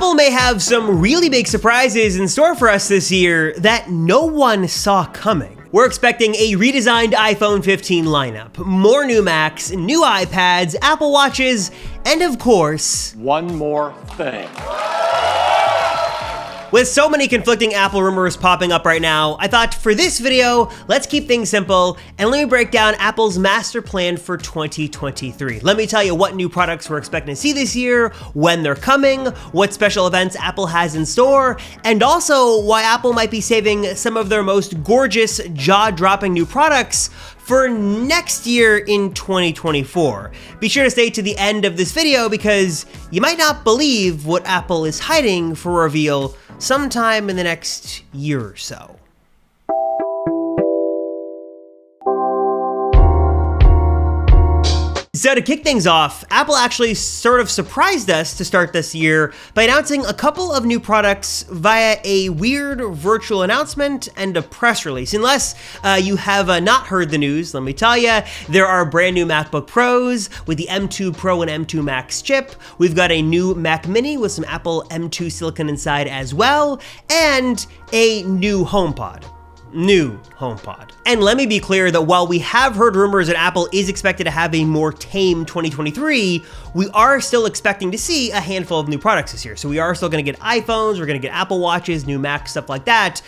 Apple may have some really big surprises in store for us this year that no one saw coming. We're expecting a redesigned iPhone 15 lineup, more new Macs, new iPads, Apple Watches, and of course, one more thing. With so many conflicting Apple rumors popping up right now, I thought for this video, let's keep things simple and let me break down Apple's master plan for 2023. Let me tell you what new products we're expecting to see this year, when they're coming, what special events Apple has in store, and also why Apple might be saving some of their most gorgeous, jaw-dropping new products for next year in 2024. Be sure to stay to the end of this video because you might not believe what Apple is hiding for reveal sometime in the next year or so. So to kick things off, Apple actually sort of surprised us to start this year by announcing a couple of new products via a weird virtual announcement and a press release. Unless you have not heard the news, let me tell you, there are brand new MacBook Pros with the M2 Pro and M2 Max chip. We've got a new Mac Mini with some Apple M2 silicon inside as well, and a new HomePod. And let me be clear that while we have heard rumors that Apple is expected to have a more tame 2023, we are still expecting to see a handful of new products this year. So we are still gonna get iPhones, we're gonna get Apple Watches, new Macs, stuff like that.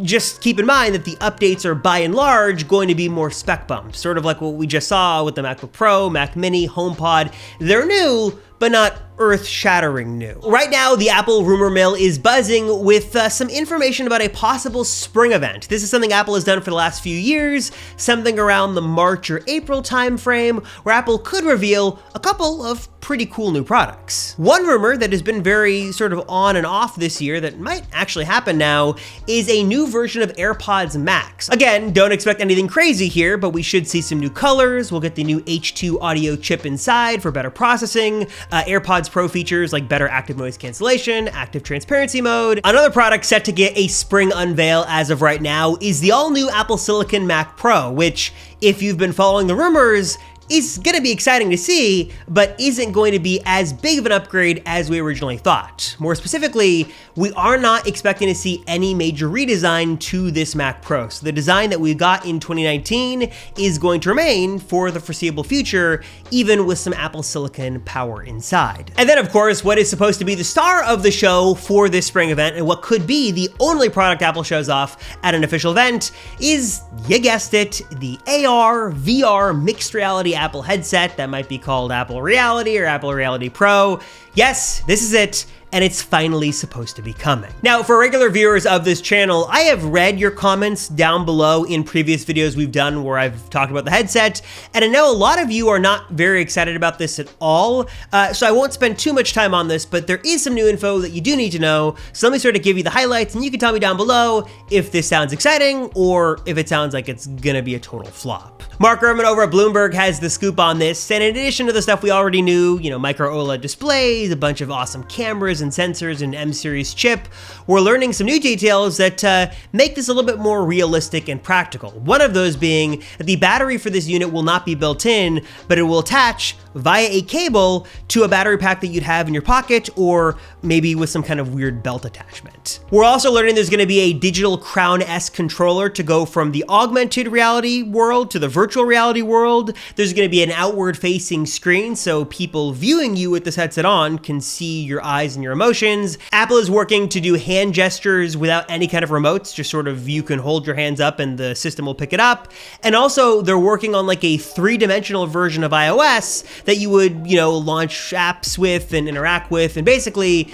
Just keep in mind that the updates are by and large going to be more spec bumps, sort of like what we just saw with the MacBook Pro, Mac Mini, HomePod. They're new, but not earth-shattering new. Right now, the Apple rumor mill is buzzing with some information about a possible spring event. This is something Apple has done for the last few years, something around the March or April timeframe, where Apple could reveal a couple of pretty cool new products. One rumor that has been very sort of on and off this year that might actually happen now is a new version of AirPods Max. Again, don't expect anything crazy here, but we should see some new colors. We'll get the new H2 audio chip inside for better processing, AirPods Pro features like better active noise cancellation, active transparency mode. Another product set to get a spring unveil as of right now is the all-new Apple Silicon Mac Pro, which, if you've been following the rumors, is gonna be exciting to see, but isn't going to be as big of an upgrade as we originally thought. More specifically, we are not expecting to see any major redesign to this Mac Pro. So the design that we got in 2019 is going to remain for the foreseeable future, even with some Apple Silicon power inside. And then of course, what is supposed to be the star of the show for this spring event, and what could be the only product Apple shows off at an official event, is, you guessed it, the AR, VR, mixed reality Apple headset that might be called Apple Reality or Apple Reality Pro. Yes, this is it, and it's finally supposed to be coming. Now, for regular viewers of this channel, I have read your comments down below in previous videos we've done where I've talked about the headset, and I know a lot of you are not very excited about this at all, so I won't spend too much time on this, but there is some new info that you do need to know, so let me sort of give you the highlights, and you can tell me down below if this sounds exciting or if it sounds like it's gonna be a total flop. Mark Gurman over at Bloomberg has the scoop on this, and in addition to the stuff we already knew, micro OLED displays, a bunch of awesome cameras and sensors and M-series chip, we're learning some new details that make this a little bit more realistic and practical. One of those being that the battery for this unit will not be built in, but it will attach via a cable to a battery pack that you'd have in your pocket or maybe with some kind of weird belt attachment. We're also learning there's gonna be a digital Crown-esque controller to go from the augmented reality world to the virtual reality world. There's gonna be an outward-facing screen so people viewing you with this headset on can see your eyes and your emotions. Apple is working to do hand gestures without any kind of remotes, just sort of you can hold your hands up and the system will pick it up. And also they're working on like a three-dimensional version of iOS that you would, launch apps with and interact with, and basically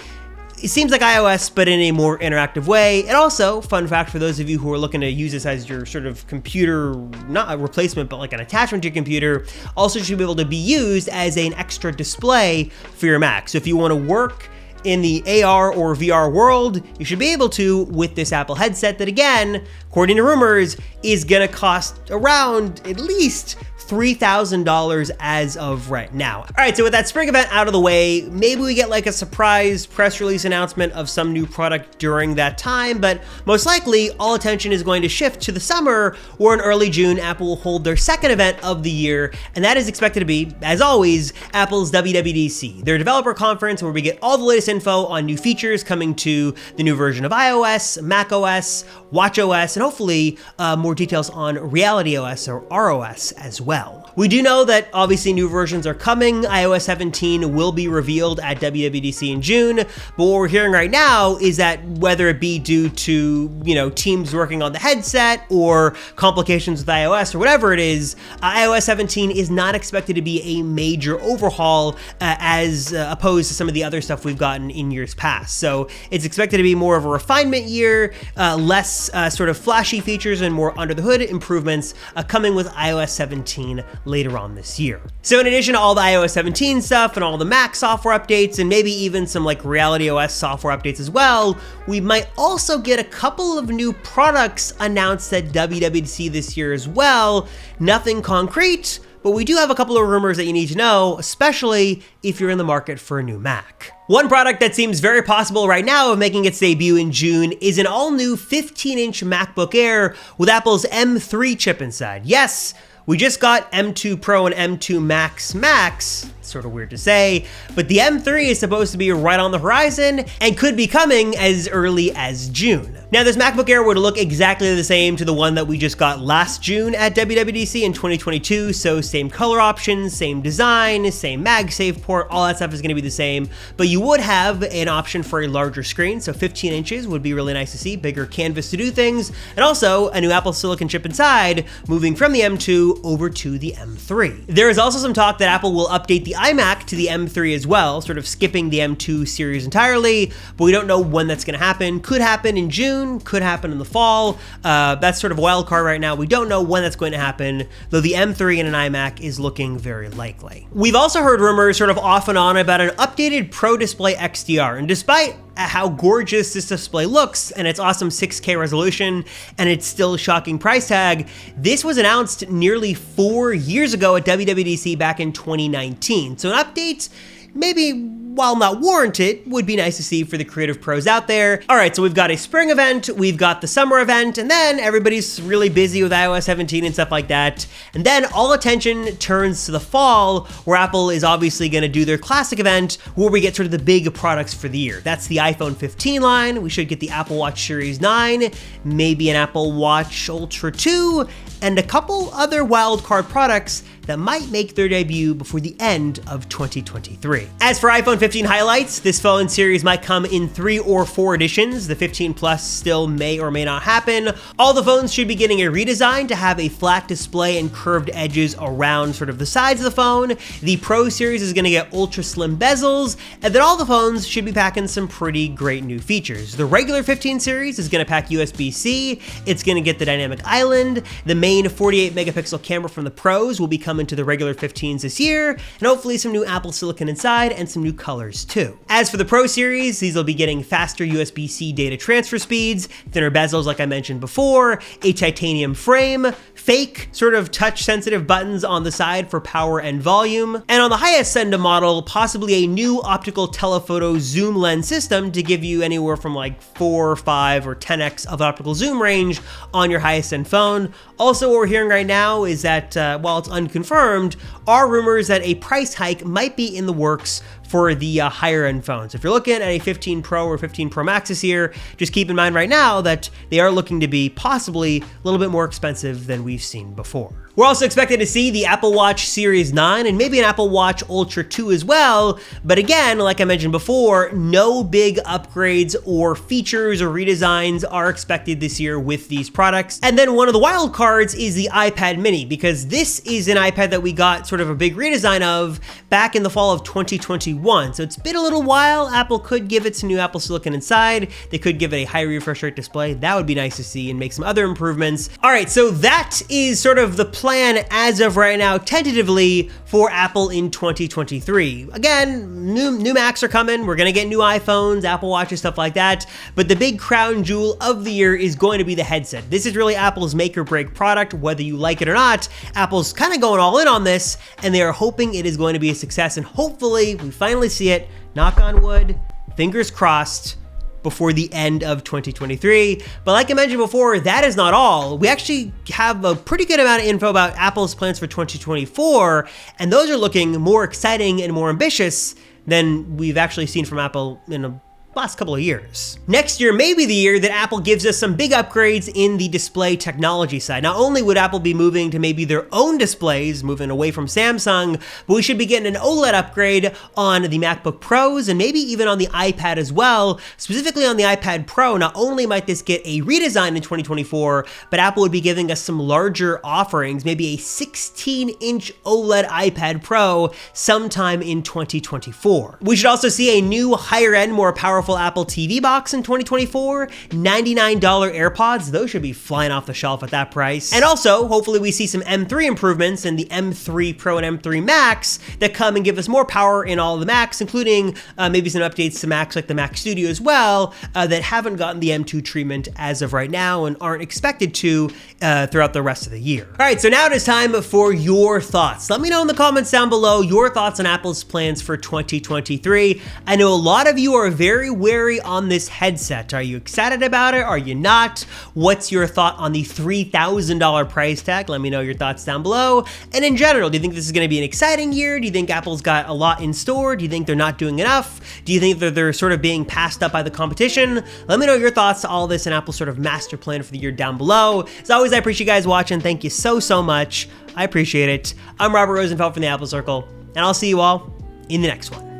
it seems like iOS, but in a more interactive way. And also, fun fact for those of you who are looking to use this as your sort of computer, not a replacement, but like an attachment to your computer, also should be able to be used as an extra display for your Mac. So if you want to work in the AR or VR world, you should be able to with this Apple headset that, again, according to rumors, is gonna cost around at least $3,000 as of right now. All right, so with that spring event out of the way, maybe we get like a surprise press release announcement of some new product during that time, but most likely all attention is going to shift to the summer, where in early June, Apple will hold their second event of the year, and that is expected to be, as always, Apple's WWDC, their developer conference where we get all the latest info on new features coming to the new version of iOS, macOS, watchOS, and hopefully more details on RealityOS or ROS as well. We do know that obviously new versions are coming. iOS 17 will be revealed at WWDC in June, but what we're hearing right now is that whether it be due to, teams working on the headset or complications with iOS or whatever it is, iOS 17 is not expected to be a major overhaul as opposed to some of the other stuff we've gotten in years past. So it's expected to be more of a refinement year, less sort of flashy features and more under the hood improvements coming with iOS 17 later on this year. So in addition to all the iOS 17 stuff and all the Mac software updates and maybe even some like RealityOS software updates as well, we might also get a couple of new products announced at WWDC this year as well. Nothing concrete, but we do have a couple of rumors that you need to know, especially if you're in the market for a new Mac. One product that seems very possible right now of making its debut in June is an all-new 15-inch MacBook Air with Apple's M3 chip inside. Yes, we just got M2 Pro and M2 Max, sort of weird to say, but the M3 is supposed to be right on the horizon and could be coming as early as June. Now, this MacBook Air would look exactly the same to the one that we just got last June at WWDC in 2022, so same color options, same design, same MagSafe port, all that stuff is gonna be the same, but you would have an option for a larger screen, so 15 inches would be really nice to see, bigger canvas to do things, and also a new Apple Silicon chip inside, moving from the M2 over to the M3. There is also some talk that Apple will update the iMac to the M3 as well, sort of skipping the M2 series entirely, but we don't know when that's gonna happen. Could happen in June, could happen in the fall. That's sort of a wild card right now. We don't know when that's going to happen, though the M3 and an iMac is looking very likely. We've also heard rumors sort of off and on about an updated Pro Display XDR, and despite how gorgeous this display looks and its awesome 6K resolution and its still shocking price tag, this was announced nearly 4 years ago at WWDC back in 2019. So an update, maybe while not warranted, would be nice to see for the creative pros out there. All right, so we've got a spring event, we've got the summer event, and then everybody's really busy with iOS 17 and stuff like that. And then all attention turns to the fall, where Apple is obviously gonna do their classic event, where we get sort of the big products for the year. That's the iPhone 15 line, we should get the Apple Watch Series 9, maybe an Apple Watch Ultra 2, and a couple other wildcard products that might make their debut before the end of 2023. As for iPhone 15 highlights, this phone series might come in 3 or 4 editions. The 15 Plus still may or may not happen. All the phones should be getting a redesign to have a flat display and curved edges around sort of the sides of the phone. The Pro series is gonna get ultra slim bezels, and then all the phones should be packing some pretty great new features. The regular 15 series is gonna pack USB-C, it's gonna get the dynamic island, the main 48 megapixel camera from the Pros will be coming to the regular 15s this year, and hopefully some new Apple Silicon inside and some new colors too. As for the Pro series, these will be getting faster USB-C data transfer speeds, thinner bezels like I mentioned before, a titanium frame, fake sort of touch sensitive buttons on the side for power and volume, and on the highest end of model, possibly a new optical telephoto zoom lens system to give you anywhere from like 4, 5, or 10x of optical zoom range on your highest end phone. Also, what we're hearing right now is that while it's unconfirmed, are rumors that a price hike might be in the works for the higher end phones. If you're looking at a 15 Pro or 15 Pro Max this year, just keep in mind right now that they are looking to be possibly a little bit more expensive than we've seen before. We're also expected to see the Apple Watch Series 9 and maybe an Apple Watch Ultra 2 as well, but again, like I mentioned before, no big upgrades or features or redesigns are expected this year with these products. And then one of the wild cards is the iPad mini, because this is an iPad that we got sort of a big redesign of back in the fall of 2021, 2021. So it's been a little while. Apple could give it some new Apple Silicon inside. They could give it a high refresh rate display. That would be nice to see, and make some other improvements. All right, so that is sort of the plan as of right now, tentatively, for Apple in 2023. Again, new Macs are coming. We're gonna get new iPhones, Apple Watches, stuff like that. But the big crown jewel of the year is going to be the headset. This is really Apple's make or break product, whether you like it or not. Apple's kind of going all in on this, and they are hoping it is going to be a success, and hopefully we finally see it, knock on wood, fingers crossed, before the end of 2023. But like I mentioned before, that is not all. We actually have a pretty good amount of info about Apple's plans for 2024, and those are looking more exciting and more ambitious than we've actually seen from Apple in a last couple of years. Next year may be the year that Apple gives us some big upgrades in the display technology side. Not only would Apple be moving to maybe their own displays, moving away from Samsung, but we should be getting an OLED upgrade on the MacBook Pros and maybe even on the iPad as well. Specifically on the iPad Pro, not only might this get a redesign in 2024, but Apple would be giving us some larger offerings, maybe a 16-inch OLED iPad Pro sometime in 2024. We should also see a new higher-end, more powerful Apple TV box in 2024, $99 AirPods, those should be flying off the shelf at that price. And also, hopefully we see some M3 improvements in the M3 Pro and M3 Max that come and give us more power in all of the Macs, including maybe some updates to Macs like the Mac Studio as well, that haven't gotten the M2 treatment as of right now and aren't expected to throughout the rest of the year. All right, so now it is time for your thoughts. Let me know in the comments down below your thoughts on Apple's plans for 2023. I know a lot of you are very wary on this headset. Are you excited about it? Are you not? What's your thought on the $3,000 price tag? Let me know your thoughts down below. And in general, do you think this is going to be an exciting year? Do you think Apple's got a lot in store? Do you think they're not doing enough? Do you think that they're sort of being passed up by the competition? Let me know your thoughts to all this and Apple's sort of master plan for the year down below. As always, I appreciate you guys watching. Thank you so much. I appreciate it. I'm Robert Rosenfeld from the Apple Circle, and I'll see you all in the next one.